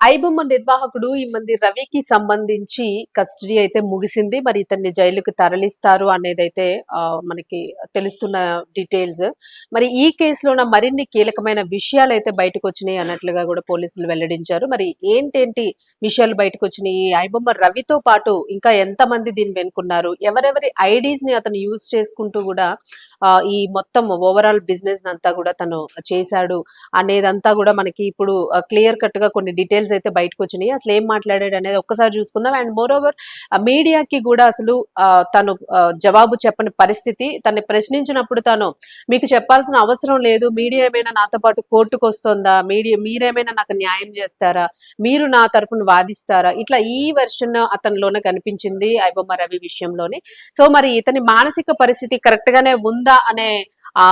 ఐబొమ్మ నిర్వాహకుడు ఈ మంది రవికి సంబంధించి కస్టడీ అయితే ముగిసింది. మరి ఇతన్ని జైలుకి తరలిస్తారు అనేదైతే మనకి తెలుస్తున్న డీటెయిల్స్. మరి ఈ కేసులోన మరిన్ని కీలకమైన విషయాలైతే బయటకొచ్చినాయి అన్నట్లుగా కూడా పోలీసులు వెల్లడించారు. మరి ఏంటేంటి విషయాలు బయటకొచ్చినాయి? ఐబొమ్మ రవితో పాటు ఇంకా ఎంతమంది దీన్ని వెనుకున్నారు? ఎవరెవరి ఐడీస్ ని అతను యూజ్ చేసుకుంటూ కూడా ఈ మొత్తం ఓవరాల్ బిజినెస్ అంతా కూడా తను చేశాడు అనేదంతా కూడా మనకి ఇప్పుడు క్లియర్ కట్ గా కొన్ని డీటెయిల్స్ అయితే బయటకు వచ్చినాయి. అసలు ఏం మాట్లాడాడు అనేది ఒక్కసారి చూసుకుందాం. అండ్ మోర్ ఓవర్ మీడియాకి కూడా అసలు తను జవాబు చెప్పని పరిస్థితి. తను ప్రశ్నించినప్పుడు తను మీకు చెప్పాల్సిన అవసరం లేదు, మీడియా ఏమైనా నాతో పాటు కోర్టుకు వస్తుందా, మీరేమైనా నాకు న్యాయం చేస్తారా, మీరు నా తరఫున వాదిస్తారా, ఇట్లా ఈ వెర్షన్ అతనిలోనే కనిపించింది ఐబొమ్మ రవి విషయంలోనే. సో మరి ఇతని మానసిక పరిస్థితి కరెక్ట్ గానే ఉందా అనే ఆ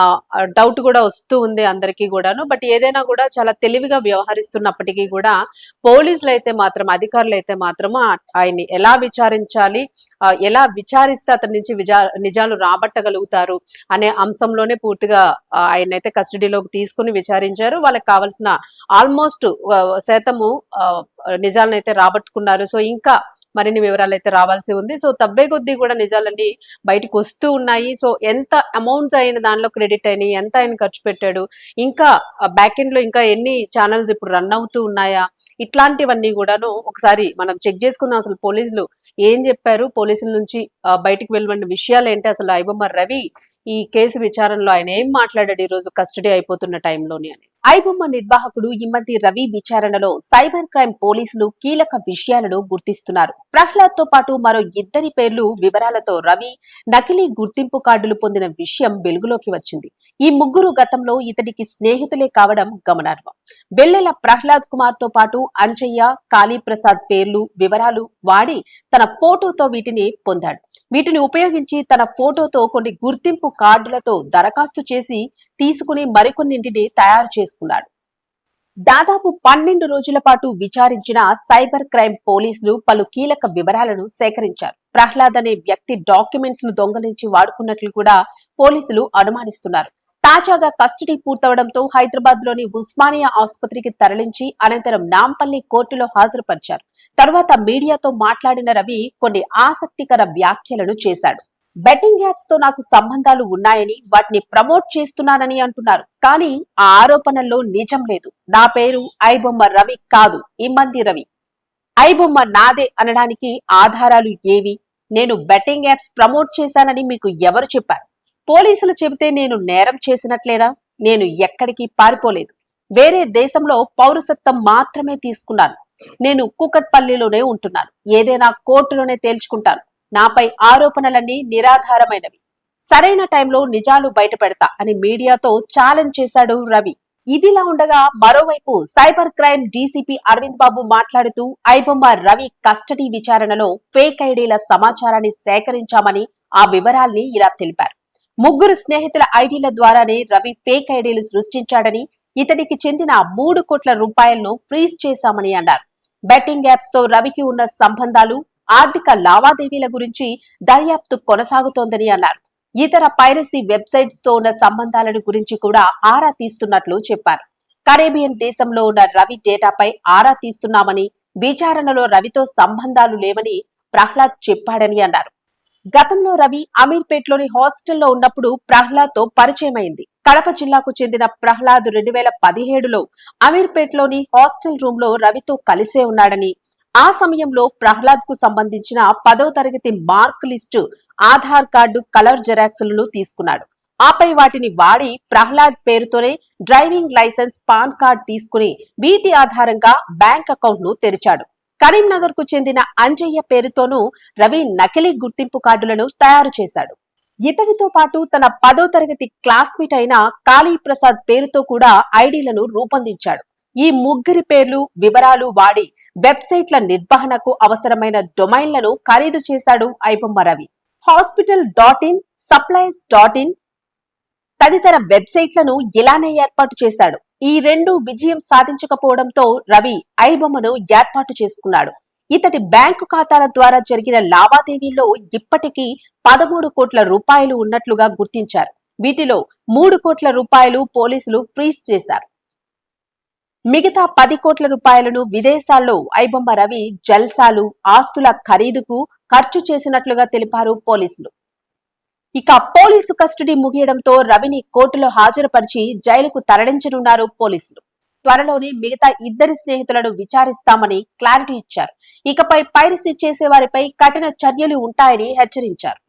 డౌట్ కూడా వస్తూ ఉంది అందరికీ కూడాను. బట్ ఏదైనా కూడా చాలా తెలివిగా వ్యవహరిస్తున్నప్పటికీ కూడా పోలీసులు అయితే మాత్రం, అధికారులు అయితే మాత్రం ఆయన్ని ఎలా విచారించాలి, ఎలా విచారిస్తే అతని నుంచి నిజాలు రాబట్టగలుగుతారు అనే అంశంలోనే పూర్తిగా ఆయన అయితే కస్టడీలోకి తీసుకుని విచారించారు. వాళ్ళకి కావాల్సిన ఆల్మోస్ట్ శాతము నిజాలను అయితే రాబట్టుకున్నారు. సో ఇంకా మరిన్ని వివరాలు అయితే రావాల్సి ఉంది. సో తవ్వే కొద్దీ కూడా నిజాలన్నీ బయటకు వస్తూ ఉన్నాయి. సో ఎంత అమౌంట్స్ అయిన దానిలో క్రెడిట్ అయినాయి, ఎంత ఆయన ఖర్చు పెట్టాడు, ఇంకా బ్యాక్ ఎండ్ లో ఇంకా ఎన్ని ఛానల్స్ ఇప్పుడు రన్ అవుతూ ఉన్నాయా, ఇట్లాంటివన్నీ కూడాను ఒకసారి మనం చెక్ చేసుకుందాం. అసలు పోలీసులు ఏం చెప్పారు, పోలీసుల నుంచి బయటకు వెలువడిన విషయాలు ఏంటి, అసలు ఐబొమ్మ రవి ఈ కేసు విచారణలో ఆయన ఏం మాట్లాడాడు ఈ రోజు కస్టడీ అయిపోతున్న టైంలోని అని. ఐబొమ్మ నిర్వాహకుడు ఇమ్మంతి రవి విచారణలో సైబర్ క్రైమ్ పోలీసులు కీలక విషయాలను గుర్తిస్తున్నారు. ప్రహ్లాద్ తో పాటు మరో ఇద్దరి పేర్లు వివరాలతో రవి నకిలీ గుర్తింపు కార్డులు పొందిన విషయం వెలుగులోకి వచ్చింది. ఈ ముగ్గురు గతంలో ఇతడికి స్నేహితులే కావడం గమనార్హం. వెల్లెల ప్రహ్లాద్ కుమార్ తో పాటు అంజయ్య, కాళీప్రసాద్ పేర్లు వివరాలు వాడి తన ఫోటోతో వీటిని పొందాడు. వీటిని ఉపయోగించి తన ఫోటోతో కొన్ని గుర్తింపు కార్డులతో దరఖాస్తు చేసి తీసుకుని మరికొన్నింటిని తయారు చేసుకున్నాడు. దాదాపు 12 రోజుల పాటు విచారించిన సైబర్ క్రైమ్ పోలీసులు పలు కీలక వివరాలను సేకరించారు. ప్రహ్లాద్ అనే వ్యక్తి డాక్యుమెంట్స్ ను దొంగలించి వాడుకున్నట్లు కూడా పోలీసులు అనుమానిస్తున్నారు. తాజాగా కస్టడీ పూర్తవడంతో హైదరాబాద్ లోని ఉస్మానియా ఆసుపత్రికి తరలించి అనంతరం నాంపల్లి కోర్టులో హాజరుపరిచారు. తర్వాత మీడియాతో మాట్లాడిన రవి కొన్ని ఆసక్తికర వ్యాఖ్యలను చేశాడు. బెట్టింగ్ యాప్స్ తో నాకు సంబంధాలు ఉన్నాయని, వాటిని ప్రమోట్ చేస్తున్నానని అంటున్నారు. కానీ ఆ ఆరోపణల్లో నిజం లేదు. నా పేరు ఐబొమ్మ రవి కాదు, ఇమ్మంతి రవి. ఐబొమ్మ నాదే అనడానికి ఆధారాలు ఏవి? నేను బెట్టింగ్ యాప్స్ ప్రమోట్ చేశానని మీకు ఎవరు చెప్పారు? పోలీసులు చెబితే నేను నేరం చేసినట్లేనా? నేను ఎక్కడికి పారిపోలేదు. వేరే దేశంలో పౌరసత్వం మాత్రమే తీసుకున్నాను. నేను కూకట్పల్లిలోనే ఉంటున్నాను. ఏదైనా కోర్టులోనే తేల్చుకుంటాను. నాపై ఆరోపణలన్నీ నిరాధారమైనవి. సరైన టైంలో నిజాలు బయటపెడతా అని మీడియాతో ఛాలెంజ్ చేశాడు రవి. ఇదిలా ఉండగా మరోవైపు సైబర్ క్రైమ్ డీసీపీ అరవింద్ బాబు మాట్లాడుతూ ఐబొమ్మ రవి కస్టడీ విచారణలో ఫేక్ ఐడీల సమాచారాన్ని సేకరించామని, ఆ వివరాల్ని ఇలా తెలిపారు. ముగ్గురు స్నేహితుల ఐడీల ద్వారానే రవి ఫేక్ ఐడీలు సృష్టించాడని, ఇతడికి చెందిన 3 కోట్ల రూపాయలను ఫ్రీజ్ చేశామని అన్నారు. బెట్టింగ్ యాప్స్ తో రవికి ఉన్న సంబంధాలు, ఆర్థిక లావాదేవీల గురించి దర్యాప్తు కొనసాగుతోందని అన్నారు. ఇతర పైరసీ వెబ్సైట్స్ తో ఉన్న సంబంధాలను గురించి కూడా ఆరా తీస్తున్నట్లు చెప్పారు. కరేబియన్ దేశంలో ఉన్న రవి డేటాపై ఆరా తీస్తున్నామని, విచారణలో రవితో సంబంధాలు లేవని ప్రహ్లాద్ చెప్పాడని అన్నారు. గతంలో రవి అమీర్పేట్లోని హాస్టల్లో ఉన్నప్పుడు ప్రహ్లాద్ తో పరిచయమైంది. కడప జిల్లాకు చెందిన ప్రహ్లాద్ 2017లో అమీర్పేట్లోని హాస్టల్ రూమ్ లో రవితో కలిసే ఉన్నాడని, ఆ సమయంలో ప్రహ్లాద్ కు సంబంధించిన 10వ తరగతి mark list, Aadhaar card colour జెరాక్స్లను తీసుకున్నాడు. ఆపై వాటిని వాడి ప్రహ్లాద్ పేరుతోనే డ్రైవింగ్ లైసెన్స్, పాన్ కార్డ్ తీసుకుని వీటి ఆధారంగా బ్యాంక్ అకౌంట్ ను తెరిచాడు. కరీంనగర్ కు చెందిన అంజయ్య పేరుతోనూ రవి నకిలీ గుర్తింపు కార్డులను తయారు చేశాడు. ఇతడితో పాటు తన 10వ తరగతి క్లాస్మేట్ అయిన కాళీప్రసాద్ పేరుతో కూడా ఐడీలను రూపొందించాడు. ఈ ముగ్గురి పేర్లు వివరాలు వాడి వెబ్సైట్ల నిర్వహణకు అవసరమైన డొమైన్లను ఖరీదు చేశాడు ఐబొమ్మ రవి. హాస్పిటల్.in, సప్లైస్.in తదితర వెబ్సైట్లను ఇలానే ఏర్పాటు చేశాడు. ఈ రెండు విజయం సాధించకపోవడంతో రవి ఐబొమ్మను ఏర్పాటు చేసుకున్నాడు. ఇతడి బ్యాంకు ఖాతాల ద్వారా జరిగిన లావాదేవీల్లో ఇప్పటికీ 13 కోట్ల రూపాయలు ఉన్నట్లుగా గుర్తించారు. వీటిలో 3 కోట్ల రూపాయలు పోలీసులు ఫ్రీజ్ చేశారు. మిగతా 10 కోట్ల రూపాయలను విదేశాల్లో ఐబొమ్మ రవి జల్సాలు, ఆస్తుల ఖరీదుకు ఖర్చు చేసినట్లుగా తెలిపారు పోలీసులు. ఇక పోలీసు కస్టడీ ముగియడంతో రవిని కోర్టులో హాజరుపరిచి జైలుకు తరలించనున్నారు పోలీసులు. త్వరలోనే మిగతా 2 స్నేహితులను విచారిస్తామని క్లారిటీ ఇచ్చారు. ఇకపై పైరసీ చేసే వారిపై కఠిన చర్యలు ఉంటాయని హెచ్చరించారు.